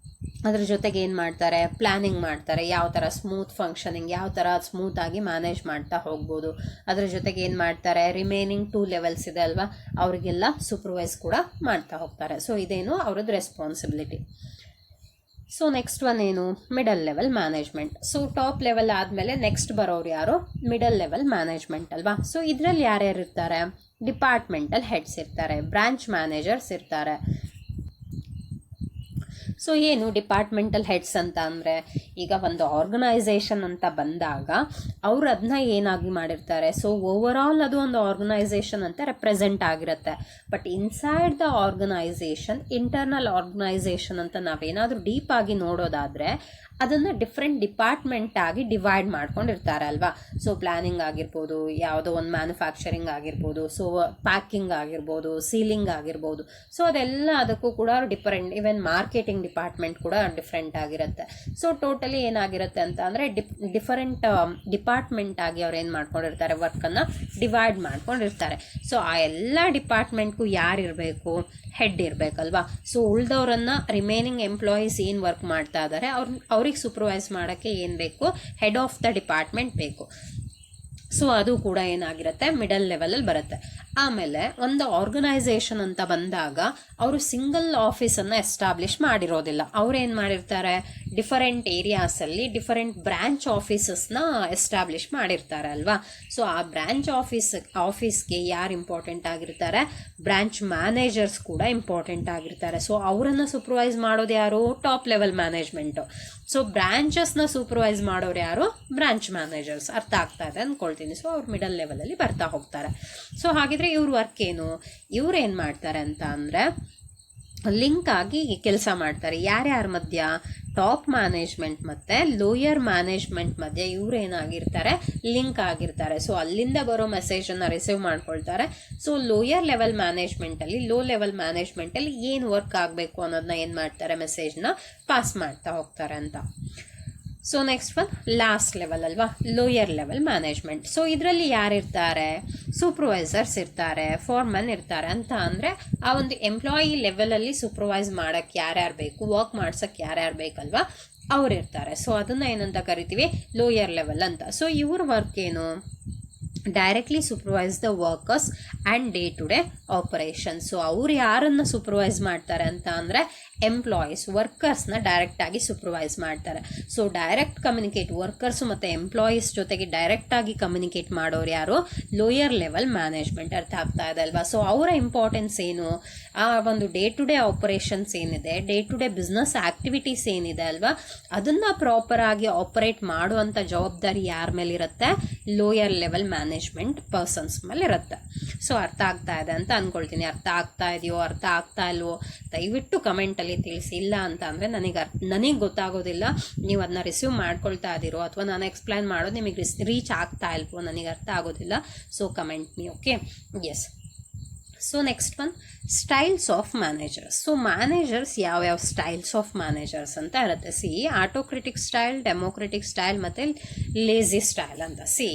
ಅದ್ರ ಜೊತೆಗೆ ಏನು ಮಾಡ್ತಾರೆ, ಪ್ಲ್ಯಾನಿಂಗ್ ಮಾಡ್ತಾರೆ, ಯಾವ ಥರ ಸ್ಮೂತ್ ಫಂಕ್ಷನಿಂಗ್, ಯಾವ ಥರ ಸ್ಮೂತಾಗಿ ಮ್ಯಾನೇಜ್ ಮಾಡ್ತಾ ಹೋಗ್ಬೋದು. ಅದ್ರ ಜೊತೆಗೆ ಏನು ಮಾಡ್ತಾರೆ, ರಿಮೈನಿಂಗ್ 2 ಲೆವೆಲ್ಸ್ ಇದೆ ಅಲ್ವಾ, ಅವರಿಗೆಲ್ಲ ಸೂಪರ್ವೈಸ್ ಕೂಡ ಮಾಡ್ತಾ ಹೋಗ್ತಾರೆ. ಸೊ ಇದೇನು ಅವ್ರದ್ದು ರೆಸ್ಪಾನ್ಸಿಬಿಲಿಟಿ. ಸೊ ನೆಕ್ಸ್ಟ್ ಒನ್ ಏನು, middle level management. So top level ಆದಮೇಲೆ ನೆಕ್ಸ್ಟ್ ಬರೋರು ಯಾರು, ಮಿಡಲ್ ಲೆವೆಲ್ ಮ್ಯಾನೇಜ್ಮೆಂಟ್ ಅಲ್ವಾ. ಸೊ ಇದರಲ್ಲಿ ಯಾರ್ಯಾರು ಇರ್ತಾರೆ, ಡಿಪಾರ್ಟ್ಮೆಂಟಲ್ ಹೆಡ್ಸ್ ಇರ್ತಾರೆ, ಬ್ರಾಂಚ್ ಮ್ಯಾನೇಜರ್ಸ್ ಇರ್ತಾರೆ. ಸೊ ಏನು ಡಿಪಾರ್ಟ್ಮೆಂಟಲ್ ಹೆಡ್ಸ್ ಅಂತ ಅಂದರೆ, ಈಗ ಒಂದು ಆರ್ಗನೈಸೇಷನ್ ಅಂತ ಬಂದಾಗ ಅವರು ಅದನ್ನ ಏನಾಗಿ ಮಾಡಿರ್ತಾರೆ, ಸೊ ಓವರ್ ಆಲ್ ಅದು ಒಂದು ಆರ್ಗನೈಸೇಷನ್ ಅಂತ ರೆಪ್ರೆಸೆಂಟ್ ಆಗಿರುತ್ತೆ. But inside the organisation, internal organisation ಅಂತ ನಾವೇನಾದರೂ ಡೀಪ್ ಆಗಿ ನೋಡೋದಾದರೆ ಅದನ್ನು ಡಿಫ್ರೆಂಟ್ ಡಿಪಾರ್ಟ್ಮೆಂಟ್ ಆಗಿ ಡಿವೈಡ್ ಮಾಡ್ಕೊಂಡಿರ್ತಾರೆ ಅಲ್ವಾ. ಸೊ ಪ್ಲ್ಯಾನಿಂಗ್ ಆಗಿರ್ಬೋದು, ಯಾವುದೋ ಒಂದು ಮ್ಯಾನುಫ್ಯಾಕ್ಚರಿಂಗ್ ಆಗಿರ್ಬೋದು, ಸೊ ಪ್ಯಾಕಿಂಗ್ ಆಗಿರ್ಬೋದು, ಸೀಲಿಂಗ್ ಆಗಿರ್ಬೋದು. ಸೊ ಅದೆಲ್ಲ ಅದಕ್ಕೂ ಕೂಡ ಡಿಫರೆಂಟ್, ಈವನ್ ಮಾರ್ಕೆಟಿಂಗ್ ಡಿಪಾರ್ಟ್ಮೆಂಟ್ ಕೂಡ ಡಿಫ್ರೆಂಟ್ ಆಗಿರುತ್ತೆ. ಸೊ ಟೋಟಲಿ ಏನಾಗಿರುತ್ತೆ ಅಂತ ಅಂದರೆ ಡಿಫರೆಂಟ್ ಡಿಪಾರ್ಟ್ಮೆಂಟ್ ಆಗಿ ಅವ್ರು ಏನು ಮಾಡ್ಕೊಂಡಿರ್ತಾರೆ, ವರ್ಕನ್ನು ಡಿವೈಡ್ ಮಾಡ್ಕೊಂಡಿರ್ತಾರೆ. ಸೊ ಆ ಎಲ್ಲ ಡಿಪಾರ್ಟ್ಮೆಂಟ್ಗೂ ಯಾರು ಇರಬೇಕು, ಹೆಡ್ ಇರಬೇಕಲ್ವಾ. ಸೊ ಉಳಿದವರನ್ನು ರಿಮೈನಿಂಗ್ ಎಂಪ್ಲಾಯೀಸ್ ಏನು ವರ್ಕ್ ಮಾಡ್ತಾ ಇದ್ದಾರೆ ಅವ್ರಿಗೆ ಸೂಪರ್ವೈಸ್ ಮಾಡೋಕ್ಕೆ ಏನು ಬೇಕು, ಹೆಡ್ ಆಫ್ ದ ಡಿಪಾರ್ಟ್ಮೆಂಟ್ ಬೇಕು. ಸೊ ಅದು ಕೂಡ ಏನಾಗಿರುತ್ತೆ, ಮಿಡಲ್ ಲೆವೆಲಲ್ಲಿ ಬರುತ್ತೆ. ಆಮೇಲೆ ಒಂದು ಆರ್ಗನೈಸೇಷನ್ ಅಂತ ಬಂದಾಗ ಅವರು ಸಿಂಗಲ್ ಆಫೀಸನ್ನು ಎಸ್ಟಾಬ್ಲಿಷ್ ಮಾಡಿರೋದಿಲ್ಲ. ಅವ್ರು ಏನು ಮಾಡಿರ್ತಾರೆ, ಡಿಫರೆಂಟ್ ಏರಿಯಾಸಲ್ಲಿ ಡಿಫರೆಂಟ್ ಬ್ರ್ಯಾಂಚ್ ಆಫೀಸಸ್ನ ಎಸ್ಟಾಬ್ಲಿಷ್ ಮಾಡಿರ್ತಾರೆ ಅಲ್ವಾ. ಸೊ ಆ ಬ್ರ್ಯಾಂಚ್ ಆಫೀಸ್ಗೆ ಯಾರು ಇಂಪಾರ್ಟೆಂಟ್ ಆಗಿರ್ತಾರೆ, ಬ್ರ್ಯಾಂಚ್ ಮ್ಯಾನೇಜರ್ಸ್ ಕೂಡ ಇಂಪಾರ್ಟೆಂಟ್ ಆಗಿರ್ತಾರೆ. ಸೊ ಅವರನ್ನು ಸೂಪರ್ವೈಸ್ ಮಾಡೋದು ಯಾರು, ಟಾಪ್ ಲೆವೆಲ್ ಮ್ಯಾನೇಜ್ಮೆಂಟು. ಸೊ ಬ್ರಾಂಚಸ್ನ ಸೂಪರ್ವೈಸ್ ಮಾಡೋರು ಯಾರು? Branch managers. ಅರ್ಥ ಆಗ್ತಾ ಇದೆ ಅಂದ್ಕೊಳ್ತೀನಿ. ಸೊ ಅವ್ರು ಮಿಡಲ್ ಲೆವೆಲಲ್ಲಿ ಬರ್ತಾ ಹೋಗ್ತಾರೆ. ಸೊ ಹಾಗಿದ್ರೆ ಇವ್ರ ವರ್ಕ್ ಏನು? ಇವ್ರು ಏನು ಮಾಡ್ತಾರೆ ಅಂತ ಅಂದರೆ ಲಿಂಕ್ ಆಗಿ ಕೆಲಸ ಮಾಡ್ತಾರೆ. ಯಾರ್ಯಾರ ಮಧ್ಯ? ಟಾಪ್ ಮ್ಯಾನೇಜ್ಮೆಂಟ್ ಮತ್ತು ಲೋಯರ್ ಮ್ಯಾನೇಜ್ಮೆಂಟ್ ಮಧ್ಯೆ ಇವ್ರು ಏನಾಗಿರ್ತಾರೆ? ಲಿಂಕ್ ಆಗಿರ್ತಾರೆ. ಸೊ ಅಲ್ಲಿಂದ ಬರೋ ಮೆಸೇಜನ್ನು ರಿಸೀವ್ ಮಾಡ್ಕೊಳ್ತಾರೆ. ಸೊ ಲೋಯರ್ ಲೆವೆಲ್ ಮ್ಯಾನೇಜ್ಮೆಂಟಲ್ಲಿ, ಲೋ ಲೆವೆಲ್ ಮ್ಯಾನೇಜ್ಮೆಂಟಲ್ಲಿ ಏನು ವರ್ಕ್ ಆಗಬೇಕು ಅನ್ನೋದನ್ನ ಏನು ಮಾಡ್ತಾರೆ? ಮೆಸೇಜ್ನ ಪಾಸ್ ಮಾಡ್ತಾ ಹೋಗ್ತಾರೆ ಅಂತ. So next one last level ಅಲ್ವಾ, ಲೋಯರ್ ಲೆವೆಲ್ ಮ್ಯಾನೇಜ್ಮೆಂಟ್. ಸೊ ಇದರಲ್ಲಿ ಯಾರಿರ್ತಾರೆ? ಸೂಪರ್ವೈಸರ್ಸ್ ಇರ್ತಾರೆ, ಫಾರ್ಮನ್ ಇರ್ತಾರೆ. ಅಂತ ಅಂದರೆ ಆ ಒಂದು ಎಂಪ್ಲಾಯಿ ಲೆವೆಲಲ್ಲಿ ಸೂಪರ್ವೈಸ್ ಮಾಡೋಕ್ಕೆ ಯಾರ್ಯಾರು ಬೇಕು, ವರ್ಕ್ ಮಾಡ್ಸೋಕ್ಕೆ ಯಾರ್ಯಾರು ಬೇಕಲ್ವಾ, ಅವ್ರು ಇರ್ತಾರೆ. ಸೊ ಅದನ್ನು ಏನಂತ ಕರಿತೀವಿ? ಲೋಯರ್ ಲೆವೆಲ್ ಅಂತ. ಸೊ ಇವ್ರ ವರ್ಕ್ ಏನು? Directly supervise the workers and day to day operation. So ಅವ್ರು ಯಾರನ್ನು ಸೂಪರ್ವೈಸ್ ಮಾಡ್ತಾರೆ ಅಂತ ಅಂದರೆ ಎಂಪ್ಲಾಯೀಸ್, ವರ್ಕರ್ಸ್ನ ಡೈರೆಕ್ಟಾಗಿ ಸೂಪರ್ವೈಸ್ ಮಾಡ್ತಾರೆ. ಸೊ ಡೈರೆಕ್ಟ್ ಕಮ್ಯುನಿಕೇಟ್, ವರ್ಕರ್ಸು ಮತ್ತು ಎಂಪ್ಲಾಯೀಸ್ ಜೊತೆಗೆ ಡೈರೆಕ್ಟಾಗಿ ಕಮ್ಯುನಿಕೇಟ್ ಮಾಡೋರು ಯಾರು? Lower level management. ಅರ್ಥ ಆಗ್ತಾ ಇದೆ ಅಲ್ವಾ? ಸೊ ಅವರ ಇಂಪಾರ್ಟೆನ್ಸ್ ಏನು? ಆ ಒಂದು ಡೇ ಟು ಡೇ ಆಪರೇಷನ್ಸ್ ಏನಿದೆ, day to day business activities ಏನಿದೆ ಅಲ್ವಾ, ಅದನ್ನು ಪ್ರಾಪರಾಗಿ ಆಪರೇಟ್ ಮಾಡುವಂಥ ಜವಾಬ್ದಾರಿ ಯಾರ ಮೇಲಿರುತ್ತೆ? ಲೋಯರ್ ಲೆವೆಲ್ ಮ್ಯಾನೇಜ್ಮೆಂಟ್ ಪರ್ಸನ್ಸ್ ಮೇಲೆ ಇರುತ್ತೆ. ಸೊ ಅರ್ಥ ಆಗ್ತಾ ಇದೆ ಅಂತ ಅಂದ್ಕೊಳ್ತೀನಿ. ಅರ್ಥ ಆಗ್ತಾ ಇದೆಯೋ, ಅರ್ಥ ಆಗ್ತಾ ಇಲ್ವೋ ದಯವಿಟ್ಟು ಕಮೆಂಟಲ್ಲಿ ತಿಳಿಸಿ. ಇಲ್ಲ ಅಂತ ಅಂದರೆ ನನಗೆ ಗೊತ್ತಾಗೋದಿಲ್ಲ, ನೀವು ಅದನ್ನ ರಿಸೀವ್ ಮಾಡ್ಕೊಳ್ತಾ ಇದ್ದೀರೋ ಅಥವಾ ನಾನು ಎಕ್ಸ್ಪ್ಲೈನ್ ಮಾಡೋದು ನಿಮಗೆ ರೀಚ್ ಆಗ್ತಾ ಇಲ್ವೋ, ನನಗೆ ಅರ್ಥ ಆಗೋದಿಲ್ಲ. So comment me, okay? Yes. So next one styles of managers. So managers ಯಾವ್ಯಾವ ಸ್ಟೈಲ್ಸ್ ಆಫ್ ಮ್ಯಾನೇಜರ್ಸ್ ಅಂತ ಇರುತ್ತೆ? See, autocratic style, democratic style ಮತ್ತು ಲೇಜಿ ಸ್ಟೈಲ್ ಅಂತ. ಸಿ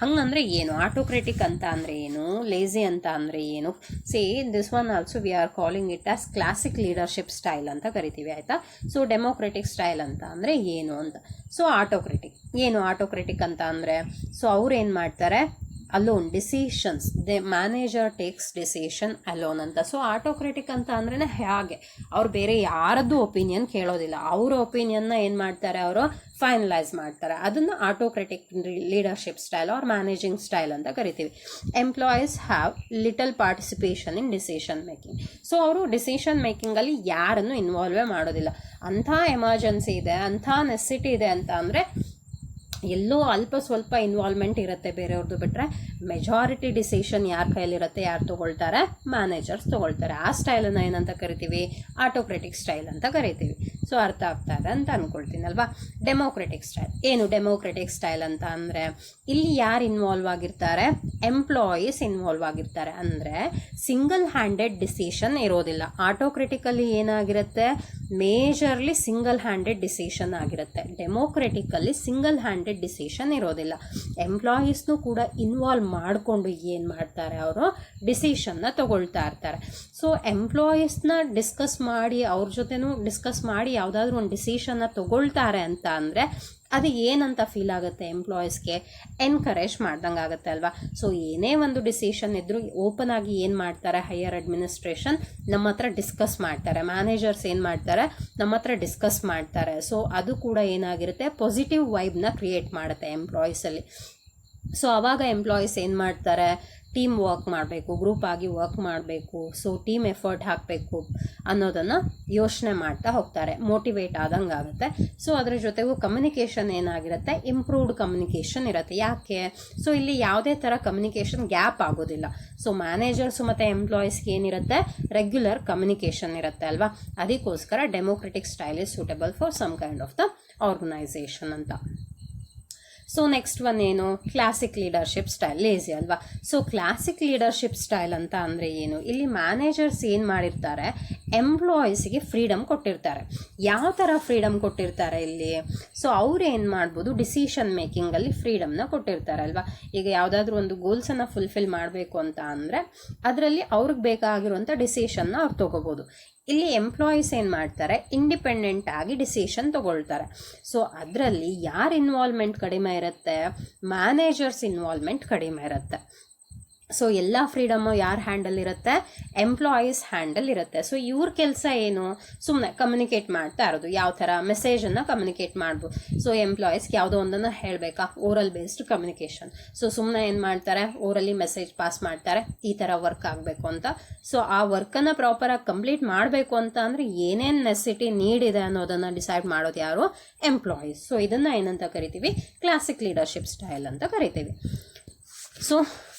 ಹಂಗಂದ್ರೆ ಏನು? ಆಟೋಕ್ರಿಟಿಕ್ ಅಂತ ಅಂದರೆ ಏನು? ಲೇಜಿ ಅಂತ ಅಂದರೆ ಏನು? See this one also we are calling it as classic leadership style ಅಂತ ಕರಿತೀವಿ, ಆಯಿತಾ? ಸೊ ಡೆಮೋಕ್ರೆಟಿಕ್ ಸ್ಟೈಲ್ ಅಂತ ಅಂದರೆ ಏನು ಅಂತ. ಸೊ ಆಟೋಕ್ರಿಟಿಕ್ ಏನು? ಆಟೋಕ್ರಿಟಿಕ್ ಅಂತ ಅಂದರೆ ಸೊ ಅವ್ರು ಏನು ಮಾಡ್ತಾರೆ? Alone decisions, the manager takes decision alone ಅಂತ. ಸೊ ಆಟೋಕ್ರೆಟಿಕ್ ಅಂತ ಅಂದ್ರೆ ಹಾಗೆ ಅವ್ರು ಬೇರೆ ಯಾರದ್ದು ಒಪಿನಿಯನ್ ಕೇಳೋದಿಲ್ಲ, ಅವರ ಒಪಿನಿಯನ್ನ ಏನು ಮಾಡ್ತಾರೆ? ಅವರು ಫೈನಲೈಸ್ ಮಾಡ್ತಾರೆ. ಅದನ್ನು autocratic leadership style or managing style ಅಂತ ಕರಿತೀವಿ. Employees have little participation in decision making. So ಅವರು ಡಿಸಿಷನ್ ಮೇಕಿಂಗಲ್ಲಿ ಯಾರನ್ನು ಇನ್ವಾಲ್ವೇ ಮಾಡೋದಿಲ್ಲ. ಅಂಥ ಎಮರ್ಜೆನ್ಸಿ ಇದೆ, ಅಂಥ ನೆಸಿಟಿ ಇದೆ ಅಂತ ಅಂದರೆ ಎಲ್ಲೋ ಅಲ್ಪ ಸ್ವಲ್ಪ ಇನ್ವಾಲ್ವ್ಮೆಂಟ್ ಇರುತ್ತೆ ಬೇರೆಯವ್ರದ್ದು ಬಿಟ್ಟರೆ, ಮೆಜಾರಿಟಿ ಡಿಸಿಷನ್ ಯಾರ ಕೈಲಿರುತ್ತೆ? ಯಾರು ತೊಗೊಳ್ತಾರೆ? ಮ್ಯಾನೇಜರ್ಸ್ ತೊಗೊಳ್ತಾರೆ. ಆ ಸ್ಟೈಲನ್ನು ಏನಂತ ಕರಿತೀವಿ? ಆಟೋಕ್ರೆಟಿಕ್ ಸ್ಟೈಲ್ ಅಂತ ಕರಿತೀವಿ. ಸೊ ಅರ್ಥ ಆಗ್ತಾ ಇದೆ ಅಂತ ಅಂದ್ಕೊಳ್ತೀನಿ ಅಲ್ವಾ? ಡೆಮೋಕ್ರೆಟಿಕ್ ಸ್ಟೈಲ್ ಏನು? ಡೆಮೋಕ್ರೆಟಿಕ್ ಸ್ಟೈಲ್ ಅಂತ ಅಂದರೆ ಇಲ್ಲಿ ಯಾರು ಇನ್ವಾಲ್ವ್ ಆಗಿರ್ತಾರೆ? ಎಂಪ್ಲಾಯೀಸ್ ಇನ್ವಾಲ್ವ್ ಆಗಿರ್ತಾರೆ. ಅಂದರೆ ಸಿಂಗಲ್ ಹ್ಯಾಂಡೆಡ್ ಡಿಸಿಷನ್ ಇರೋದಿಲ್ಲ. ಆಟೋಕ್ರೆಟಿಕಲ್ಲಿ ಏನಾಗಿರುತ್ತೆ? ಮೇಜರ್ಲಿ ಸಿಂಗಲ್ ಹ್ಯಾಂಡೆಡ್ ಡಿಸಿಷನ್ ಆಗಿರುತ್ತೆ. ಡೆಮೋಕ್ರೆಟಿಕಲ್ಲಿ ಸಿಂಗಲ್ ಹ್ಯಾಂಡೆಡ್ ಡಿಸಿಷನ್ ಇರೋದಿಲ್ಲ. ಎಂಪ್ಲಾಯೀಸ್ನು ಕೂಡ ಇನ್ವಾಲ್ವ್ ಮಾಡಿಕೊಂಡು ಏನು ಮಾಡ್ತಾರೆ? ಅವರು ಡಿಸಿಷನ್ನ ತಗೊಳ್ತಾ ಇರ್ತಾರೆ. ಸೊ ಎಂಪ್ಲಾಯೀಸ್ನ ಡಿಸ್ಕಸ್ ಮಾಡಿ, ಅವ್ರ ಜೊತೆನೂ ಡಿಸ್ಕಸ್ ಮಾಡಿ ಯಾವುದಾದ್ರೂ ಒಂದು ಡಿಸಿಷನ್ನ ತಗೊಳ್ತಾರೆ ಅಂತ ಅಂದರೆ ಅದು ಏನಂತ ಫೀಲ್ ಆಗುತ್ತೆ? ಎಂಪ್ಲಾಯೀಸ್ಗೆ ಎನ್ಕರೇಜ್ ಮಾಡ್ದಂಗೆ ಆಗುತ್ತೆ ಅಲ್ವಾ? ಸೊ ಏನೇ ಒಂದು ಡಿಸಿಷನ್ ಇದ್ದರೂ ಓಪನ್ ಆಗಿ ಏನು ಮಾಡ್ತಾರೆ? ಹೈಯರ್ ಅಡ್ಮಿನಿಸ್ಟ್ರೇಷನ್ ನಮ್ಮ ಹತ್ರ ಡಿಸ್ಕಸ್ ಮಾಡ್ತಾರೆ, ಮ್ಯಾನೇಜರ್ಸ್ ಏನು ಮಾಡ್ತಾರೆ? ನಮ್ಮ ಹತ್ರ ಡಿಸ್ಕಸ್ ಮಾಡ್ತಾರೆ. ಸೊ ಅದು ಕೂಡ ಏನಾಗಿರುತ್ತೆ? ಪಾಸಿಟಿವ್ ವೈಬ್ನ ಕ್ರಿಯೇಟ್ ಮಾಡುತ್ತೆ ಎಂಪ್ಲಾಯೀಸಲ್ಲಿ. ಸೊ ಆವಾಗ ಎಂಪ್ಲಾಯೀಸ್ ಏನು ಮಾಡ್ತಾರೆ? ಟೀಮ್ ವರ್ಕ್ ಮಾಡಬೇಕು, ಗ್ರೂಪ್ ಆಗಿ ವರ್ಕ್ ಮಾಡಬೇಕು, ಸೊ ಟೀಮ್ ಎಫರ್ಟ್ ಹಾಕಬೇಕು ಅನ್ನೋದನ್ನು ಯೋಚನೆ ಮಾಡ್ತಾ ಹೋಗ್ತಾರೆ. ಮೋಟಿವೇಟ್ ಆದಂಗೆ ಆಗುತ್ತೆ. ಸೊ ಅದ್ರ ಜೊತೆಗೂ ಕಮ್ಯುನಿಕೇಷನ್ ಏನಾಗಿರುತ್ತೆ? ಇಂಪ್ರೂವ್ಡ್ ಕಮ್ಯುನಿಕೇಷನ್ ಇರುತ್ತೆ. ಯಾಕೆ? ಸೊ ಇಲ್ಲಿ ಯಾವುದೇ ಥರ ಕಮ್ಯುನಿಕೇಷನ್ ಗ್ಯಾಪ್ ಆಗೋದಿಲ್ಲ. ಸೊ ಮ್ಯಾನೇಜರ್ಸು ಮತ್ತು ಎಂಪ್ಲಾಯೀಸ್ಗೆ ಏನಿರುತ್ತೆ? ರೆಗ್ಯುಲರ್ ಕಮ್ಯುನಿಕೇಷನ್ ಇರುತ್ತೆ ಅಲ್ವಾ? ಅದಕ್ಕೋಸ್ಕರ democratic style is suitable for some kind of the organisation ಅಂತ. ಸೊ ನೆಕ್ಸ್ಟ್ ಒನ್ ಏನು? Classic leadership style. ಲೇಜಿ ಅಲ್ವಾ? ಸೊ ಕ್ಲಾಸಿಕ್ ಲೀಡರ್ಶಿಪ್ ಸ್ಟೈಲ್ ಅಂತ ಅಂದರೆ ಏನು? ಇಲ್ಲಿ ಮ್ಯಾನೇಜರ್ಸ್ ಏನು ಮಾಡಿರ್ತಾರೆ? ಎಂಪ್ಲಾಯೀಸಿಗೆ ಫ್ರೀಡಮ್ ಕೊಟ್ಟಿರ್ತಾರೆ. ಯಾವ ಥರ ಫ್ರೀಡಮ್ ಕೊಟ್ಟಿರ್ತಾರೆ ಇಲ್ಲಿ? ಸೊ ಅವ್ರು ಏನು ಮಾಡ್ಬೋದು? ಡಿಸಿಷನ್ ಮೇಕಿಂಗಲ್ಲಿ ಫ್ರೀಡಮ್ನ ಕೊಟ್ಟಿರ್ತಾರೆ ಅಲ್ವಾ? ಈಗ ಯಾವುದಾದ್ರೂ ಒಂದು ಗೋಲ್ಸನ್ನು ಫುಲ್ಫಿಲ್ ಮಾಡಬೇಕು ಅಂತ ಅಂದರೆ ಅದರಲ್ಲಿ ಅವ್ರಿಗೆ ಬೇಕಾಗಿರುವಂಥ ಡಿಸಿಷನ್ನ ಅವ್ರು ತೊಗೋಬೋದು. ಇಲ್ಲಿ ಎಂಪ್ಲಾಯೀಸ್ ಏನು ಮಾಡ್ತಾರೆ? ಇಂಡಿಪೆಂಡೆಂಟ್ ಆಗಿ ಡಿಸಿಷನ್ ತಗೊಳ್ತಾರೆ. ಸೊ ಅದರಲ್ಲಿ ಯಾರ ಇನ್ವಾಲ್ವ್ಮೆಂಟ್ ಕಡಿಮೆ ಇರುತ್ತೆ? ಮ್ಯಾನೇಜರ್ಸ್ ಇನ್ವಾಲ್ವ್ಮೆಂಟ್ ಕಡಿಮೆ ಇರುತ್ತೆ. ಸೊ ಎಲ್ಲ ಫ್ರೀಡಮ್ಮು ಯಾರ ಹ್ಯಾಂಡಲ್ ಇರುತ್ತೆ, ಎಂಪ್ಲಾಯೀಸ್ ಹ್ಯಾಂಡಲ್ ಇರುತ್ತೆ. ಸೊ ಇವ್ರ ಕೆಲಸ ಏನು, ಸುಮ್ಮನೆ ಕಮ್ಯುನಿಕೇಟ್ ಮಾಡ್ತಾ ಇರೋದು. ಯಾವ ಥರ ಮೆಸೇಜನ್ನು ಕಮ್ಯುನಿಕೇಟ್ ಮಾಡ್ಬೋದು. ಸೊ ಎಂಪ್ಲಾಯೀಸ್ಗೆ ಯಾವುದೋ ಒಂದನ್ನು ಹೇಳಬೇಕಾ, ಓರಲ್ ಬೇಸ್ಡ್ ಕಮ್ಯುನಿಕೇಷನ್. ಸೊ ಸುಮ್ಮನೆ ಏನು ಮಾಡ್ತಾರೆ, ಓರಲ್ಲಿ ಮೆಸೇಜ್ ಪಾಸ್ ಮಾಡ್ತಾರೆ, ಈ ಥರ ವರ್ಕ್ ಆಗಬೇಕು ಅಂತ. ಸೊ ಆ ವರ್ಕನ್ನು ಪ್ರಾಪರಾಗಿ ಕಂಪ್ಲೀಟ್ ಮಾಡಬೇಕು ಅಂತ ಅಂದರೆ ಏನೇನು ನೆಸೆಸಿಟಿ ನೀಡ್ ಇದೆ ಅನ್ನೋದನ್ನು ಡಿಸೈಡ್ ಮಾಡೋದು ಯಾರು, ಎಂಪ್ಲಾಯೀಸ್. ಸೊ ಇದನ್ನು ಏನಂತ ಕರಿತೀವಿ, ಕ್ಲಾಸಿಕ್ ಲೀಡರ್ಶಿಪ್ ಸ್ಟೈಲ್ ಅಂತ ಕರಿತೀವಿ. So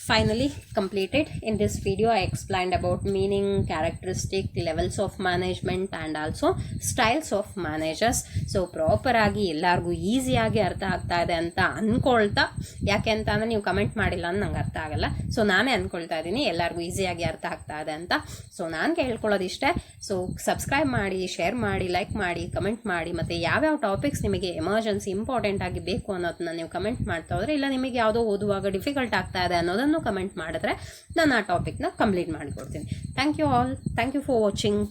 finally completed. In this video I explained about meaning, characteristic, levels of management and also styles of managers. So proper ಆಗಿ ಎಲ್ಲರಿಗೂ ಈಸಿಯಾಗಿ ಅರ್ಥ ಆಗ್ತಾ ಇದೆ ಅಂತ ಅಂದ್ಕೊಳ್ತಾ, ಯಾಕೆ ಅಂತ ಅಂದರೆ ನೀವು ಕಮೆಂಟ್ ಮಾಡಿಲ್ಲ ಅಂತ ನಂಗೆ ಅರ್ಥ ಆಗಲ್ಲ. ಸೊ ನಾನೇ ಅಂದ್ಕೊಳ್ತಾ ಇದ್ದೀನಿ ಎಲ್ಲರಿಗೂ ಈಸಿಯಾಗಿ ಅರ್ಥ ಆಗ್ತಾ ಇದೆ ಅಂತ. ಸೊ ನಾನು ಕೇಳ್ಕೊಳ್ಳೋದಿಷ್ಟೇ, ಸೊ ಸಬ್ಸ್ಕ್ರೈಬ್ ಮಾಡಿ, ಶೇರ್ ಮಾಡಿ, ಲೈಕ್ ಮಾಡಿ, ಕಮೆಂಟ್ ಮಾಡಿ, ಮತ್ತು ಯಾವ್ಯಾವ ಟಾಪಿಕ್ಸ್ ನಿಮಗೆ ಎಮರ್ಜೆನ್ಸಿ ಇಂಪಾರ್ಟೆಂಟ್ ಆಗಿ ಬೇಕು ಅನ್ನೋದನ್ನ ನೀವು ಕಮೆಂಟ್ ಮಾಡ್ತಾ ಹೋದರೆ, ಇಲ್ಲ ನಿಮಗೆ ಯಾವುದೋ ಓದುವಾಗ ಡಿಫಿಕಲ್ಟ್ ಆಗ್ತಾ ಇದೆ ಅನ್ನೋದನ್ನು ಕಮೆಂಟ್ ಮಾಡಿದ್ರೆ ನಾನು ಆ ಟಾಪಿಕ್ನ ಕಂಪ್ಲೀಟ್ ಮಾಡಿಕೊಡ್ತೀನಿ. Thank you all. Thank you for watching.